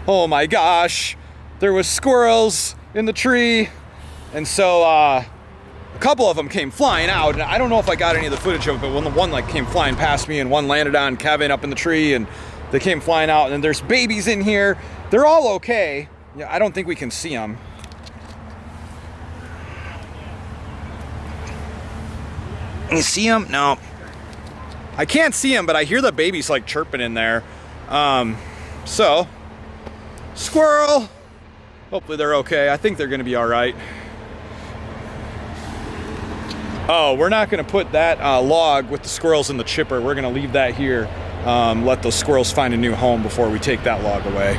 oh my gosh, there was squirrels in the tree. And so a couple of them came flying out, and I don't know if I got any of the footage of it, but when the one like came flying past me and one landed on Kevin up in the tree, and they came flying out, and then there's babies in here. They're all okay. Yeah, I don't think we can see them. You see them? No. I can't see them, but I hear the babies like chirping in there. So, squirrel. Hopefully they're okay. I think they're gonna be all right. Oh, we're not gonna put that log with the squirrels in the chipper. We're gonna leave that here. Let those squirrels find a new home before we take that log away.